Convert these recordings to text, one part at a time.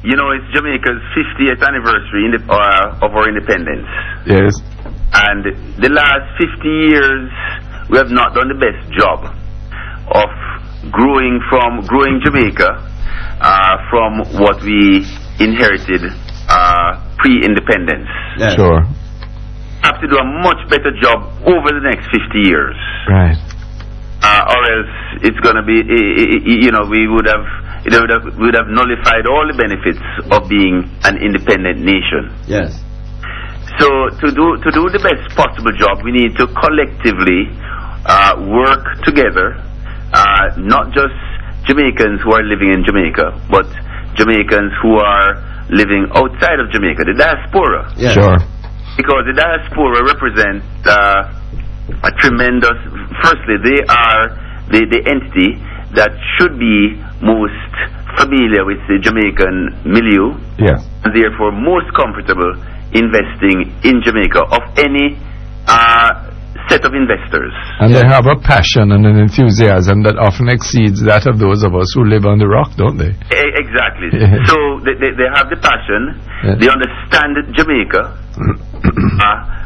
You know, it's Jamaica's 50th anniversary of our independence. Yes. And the last 50 years, we have not done the best job of growing Jamaica from what we inherited pre-independence. Yes. Sure. Have to do a much better job over the next 50 years. Right. Or else it's going to be, we would have nullified all the benefits of being an independent nation. Yes. So to do the best possible job, we need to collectively work together, not just Jamaicans who are living in Jamaica, but Jamaicans who are living outside of Jamaica, the diaspora. Yes. Sure. Because the diaspora represents a tremendous, firstly, they are the entity that should be most familiar with the Jamaican milieu, yes, and therefore most comfortable investing in Jamaica of any set of investors. And they have a passion and an enthusiasm that often exceeds that of those of us who live on the rock, don't they? Exactly. Yes. So they have the passion, yes, they understand Jamaica,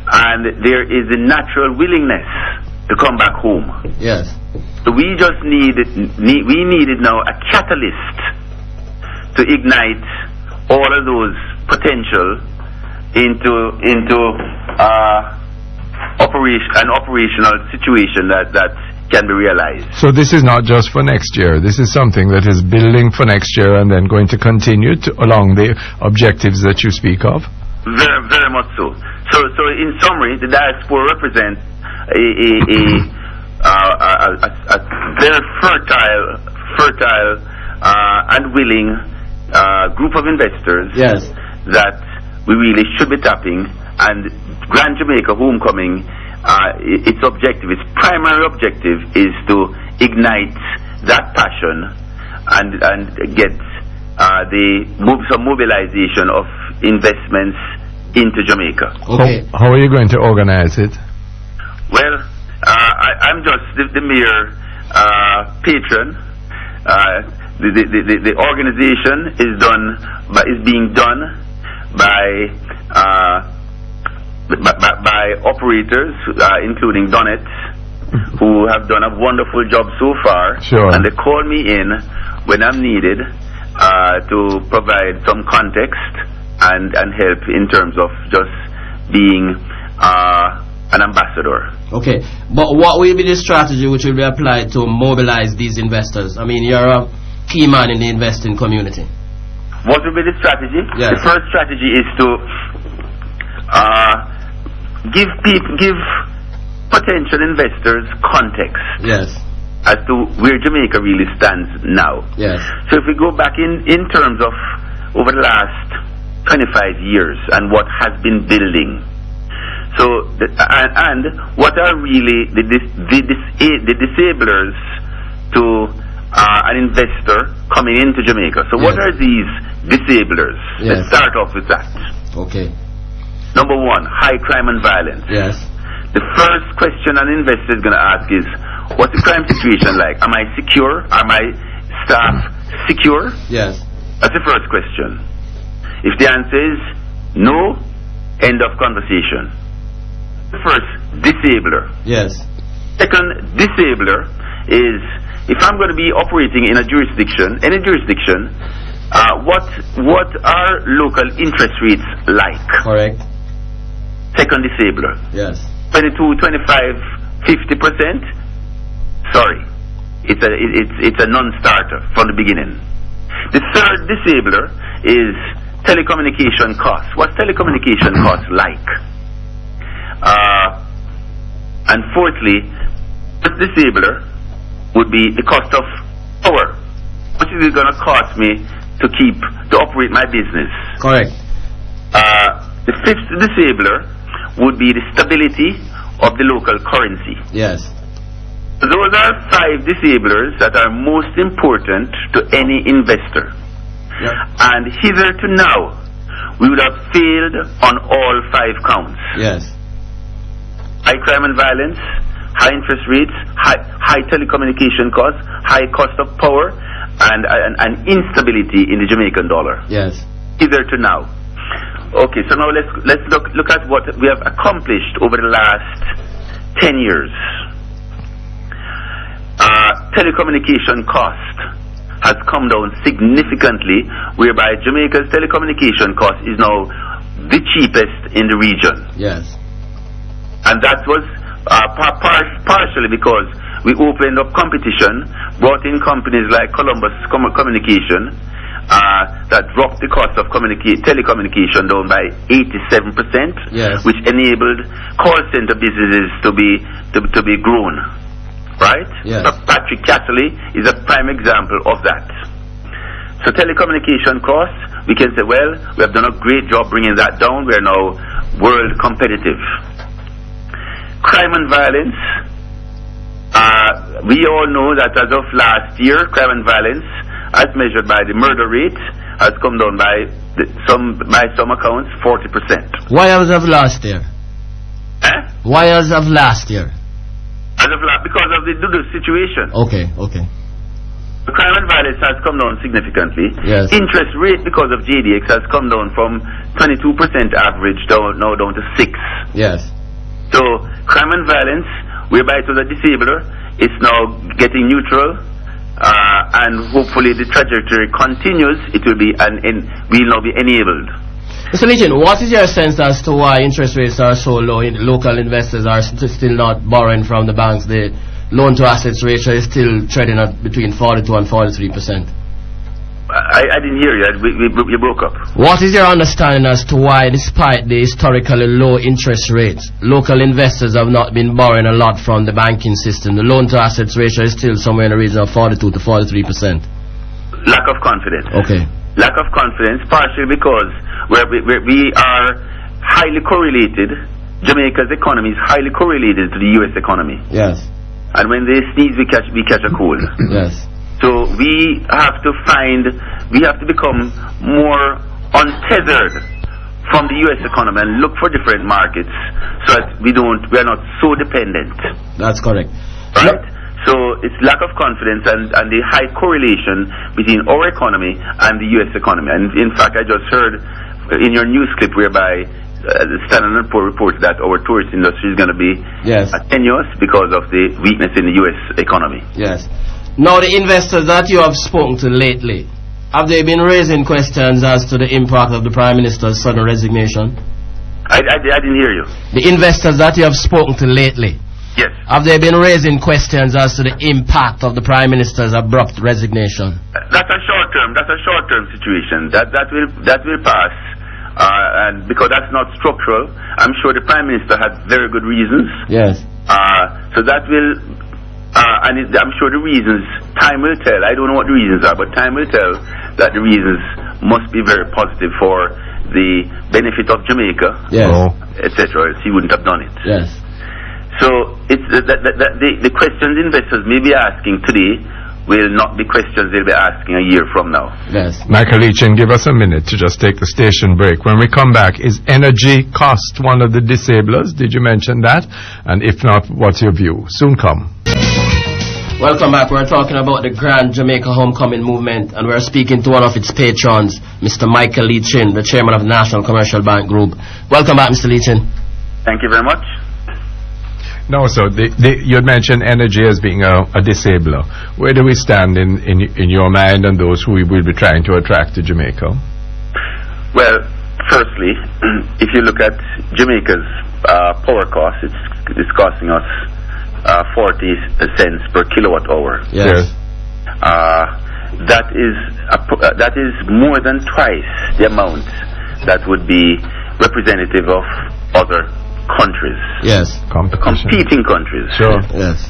and there is a natural willingness to come back home. Yes. So we just needed now a catalyst to ignite all of those potential into an operational situation that can be realized. So this is not just for next year. This is something that is building for next year and then going to continue along the objectives that you speak of. Very, very much so. So in summary, the diaspora represents a very fertile and willing group of investors. Yes. That we really should be tapping, and Grand Jamaica Homecoming, its primary objective is to ignite that passion and get some mobilization of investments into Jamaica. Okay. How are you going to organize it? Well, I'm just the mere patron. The organization is being done by operators, including Donnet, who have done a wonderful job so far. Sure. And they call me in when I'm needed to provide some context and help in terms of just being an ambassador. Okay, but what will be the strategy which will be applied to mobilize these investors? I mean, you're a key man in the investing community. What will be the strategy? Yes. The first strategy is to give potential investors context. Yes. As to where Jamaica really stands now. Yes. So if we go back in terms of over the last 25 years and what has been building. So and what are really the disablers to an investor coming into Jamaica? So what Yes. are these disablers? Yes. Let's start off with that. Okay. Number one, high crime and violence. Yes. The first question an investor is going to ask is, what's the crime situation like? Am I secure? Are my staff secure? Yes. That's the first question. If the answer is no, end of conversation. The first, disabler. Yes. Second, disabler is, if I'm going to be operating in a jurisdiction, any jurisdiction, what are local interest rates like? Correct. Second disabler. Yes. 22, 25, 50%? Sorry. It's a non-starter from the beginning. The third disabler is telecommunication costs. What's telecommunication costs like? And fourthly, the disabler would be the cost of power. What is it going to cost me to operate my business? Correct. The fifth disabler would be the stability of the local currency. Yes. Those are 5 disablers that are most important to any investor. Yep. And hitherto now, we would have failed on all 5 counts. Yes. High crime and violence, high interest rates, high telecommunication costs, high cost of power, and instability in the Jamaican dollar. Yes. Hither to now. Okay, so now let's look at what we have accomplished over the last 10 years. Telecommunication cost has come down significantly, whereby Jamaica's telecommunication cost is now the cheapest in the region. Yes. And that was partially because we opened up competition, brought in companies like Columbus Communication, that dropped the cost of telecommunication down by 87%, yes, which enabled call center businesses to be grown. Right? Yes. So Patrick Castley is a prime example of that. So telecommunication costs, we can say, well, we have done a great job bringing that down. We are now world competitive. Crime and violence, we all know that as of last year, crime and violence, as measured by the murder rate, has come down by some accounts 40%. Why as of last year? Why as of last year? Because of the situation. Okay. The crime and violence has come down significantly. Yes. Interest rate because of JDX has come down from 22% average down to 6%. Yes. So crime and violence, whereby it was a disabler, it's now getting neutral, and hopefully the trajectory continues. It will be will now be enabled. Mr. Legion, what is your sense as to why interest rates are so low? Local investors are still not borrowing from the banks. The loan to assets ratio is still trading at between 42 and 43%. I didn't hear you. You broke up. What is your understanding as to why, despite the historically low interest rates, local investors have not been borrowing a lot from the banking system? The loan to assets ratio is still somewhere in the region of 42 to 43%. Lack of confidence. Okay. Lack of confidence, partially because we are highly correlated. Jamaica's economy is highly correlated to the U.S. economy. Yes. And when they sneeze, we catch a cold. Yes. So we have to become more untethered from the U.S. economy and look for different markets, so that we are not so dependent. That's correct. Right? So it's lack of confidence and the high correlation between our economy and the U.S. economy. And in fact, I just heard in your news clip whereby the Standard & Poor's reports that our tourist industry is going to be tenuous because of the weakness in the U.S. economy. Yes. Now, the investors that you have spoken to lately, have they been raising questions as to the impact of the Prime Minister's sudden resignation? I didn't hear you. The investors that you have spoken to lately, yes, have they been raising questions as to the impact of the Prime Minister's abrupt resignation? That's a short-term situation. That will pass, and because that's not structural, I'm sure the Prime Minister had very good reasons. Yes. So that will, I'm sure the reasons, time will tell. I don't know what the reasons are, but time will tell that the reasons must be very positive for the benefit of Jamaica, yes, etc. Else he wouldn't have done it. Yes. So it's the questions investors may be asking today will not be questions they'll be asking a year from now. Yes. Michael Leachin, give us a minute to just take the station break. When we come back, is energy cost one of the disablers? Did you mention that? And if not, what's your view? Soon come. Welcome back. We're talking about the Grand Jamaica Homecoming movement, and we're speaking to one of its patrons, Mr. Michael Leachin, the chairman of the National Commercial Bank Group. Welcome back, Mr. Leachin. Thank you very much. No, so you had mentioned energy as being a disabler. Where do we stand in your mind and those who we will be trying to attract to Jamaica? Well, firstly, if you look at Jamaica's power cost, it's costing us 40 cents per kilowatt hour. Yes. That is more than twice the amount that would be representative of other countries. Yes. Competing countries. Sure. Yes.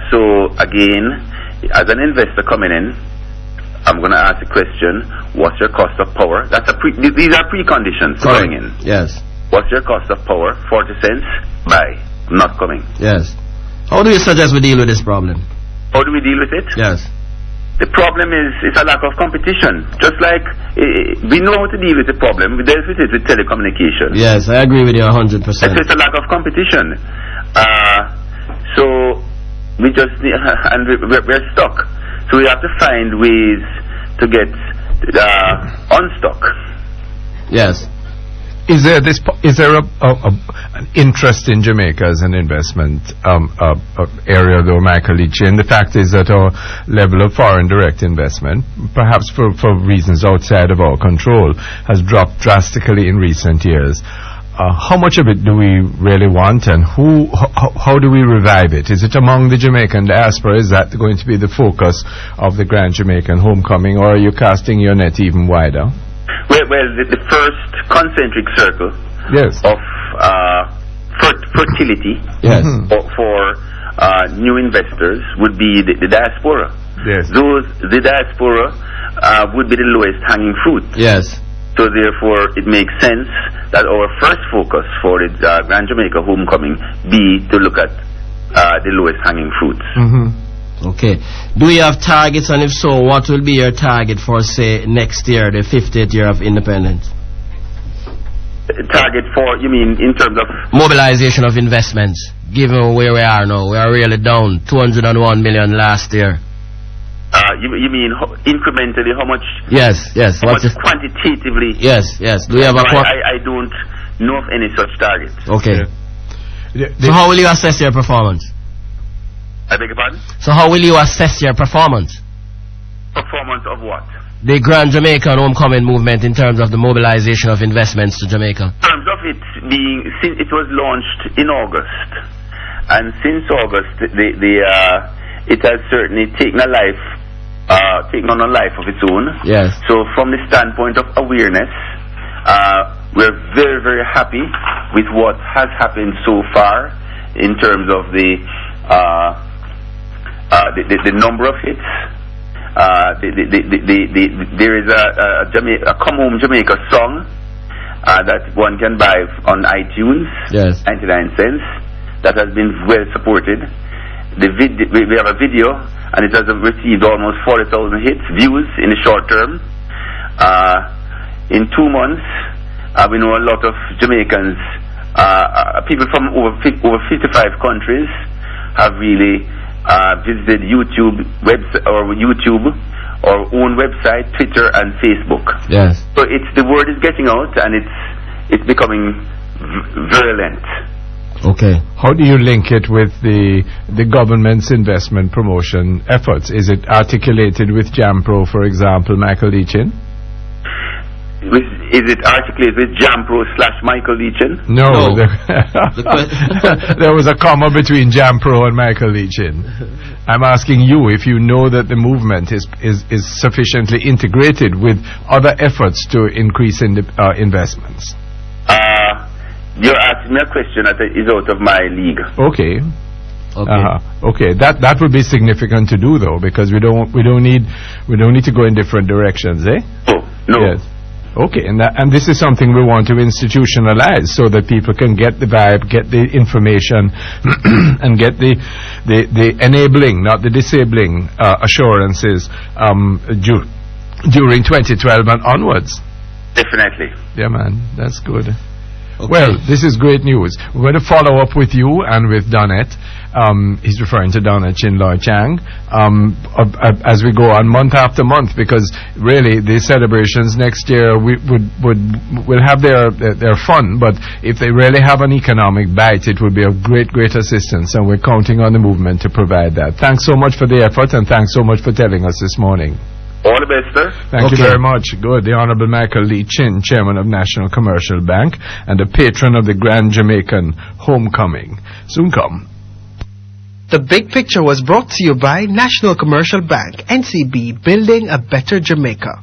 So again, as an investor coming in, I'm going to ask the question: what's your cost of power? These are preconditions for coming in. Yes. What's your cost of power? 40 cents. Buy. Not coming. Yes. How do you suggest we deal with this problem? How do we deal with it? Yes. The problem is it's a lack of competition. Just like we know how to deal with the problem, we deal with it with telecommunication. Yes, I agree with you 100%. It's a lack of competition. So we just we're stuck. So we have to find ways to get unstuck. Yes. Is there an interest in Jamaica as an investment area, though, Michael Leachy? And the fact is that our level of foreign direct investment, perhaps for reasons outside of our control, has dropped drastically in recent years. How much of it do we really want, and how do we revive it? Is it among the Jamaican diaspora? Is that going to be the focus of the Grand Jamaican Homecoming, or are you casting your net even wider? Well, the first concentric circle of fertility for new investors would be the diaspora. Yes. The diaspora would be the lowest hanging fruit. Yes. So therefore, it makes sense that our first focus for the Grand Jamaica Homecoming be to look at the lowest hanging fruits. Okay. Do you have targets, and if so, what will be your target for, say, next year, the 50th year of independence? Target for, you mean in terms of? Mobilization of investments, given where we are now. We are really down 201 million last year. You mean incrementally how much? Yes. How much quantitatively? Yes. Do you have I don't know of any such target. Okay. So how will you assess your performance? I beg your pardon? So how will you assess your performance? Performance of what? The Grand Jamaican Homecoming movement in terms of the mobilization of investments to Jamaica. In terms of it being, since it was launched in August, and since August, it has certainly taken on a life of its own. Yes. So from the standpoint of awareness, we're very, very happy with what has happened so far in terms of the number of hits. There is a Come Home Jamaica song that one can buy on iTunes, 99 cents, that has been well supported. We have a video, and it has received almost 40,000 views in the short term. In 2 months, we know a lot of Jamaicans, people from over 55 countries, have really visited YouTube, our own website, Twitter, and Facebook. Yes. So the word is getting out, and it's becoming virulent. Okay. How do you link it with the government's investment promotion efforts? Is it articulated with JAMPRO, for example, Michael Leachin? Is it articulated with JAMPRO/Michael Leachin? No. There was a comma between JAMPRO and Michael Leachin. I'm asking you if you know that the movement is sufficiently integrated with other efforts to increase investments. You're asking me a question that is out of my league. Okay. Okay. That would be significant to do, though, because we don't need to go in different directions, eh? Oh, no. Yes. Okay, and this is something we want to institutionalize so that people can get the vibe, get the information, and get the enabling, not the disabling, assurances during 2012 and onwards. Definitely. Yeah, man, that's good. Okay. Well, this is great news. We're going to follow up with you and with Donette. He's referring to Donette Chinloy Chang as we go on month after month, because really the celebrations next year will have their fun, but if they really have an economic bite, it will be of great assistance, and we're counting on the movement to provide that. Thanks so much for the effort, and thanks so much for telling us this morning. All the best, sir. Thank you very much. Good. The Honorable Michael Lee Chin, Chairman of National Commercial Bank and a patron of the Grand Jamaican Homecoming. Soon come. The Big Picture was brought to you by National Commercial Bank, NCB, building a better Jamaica.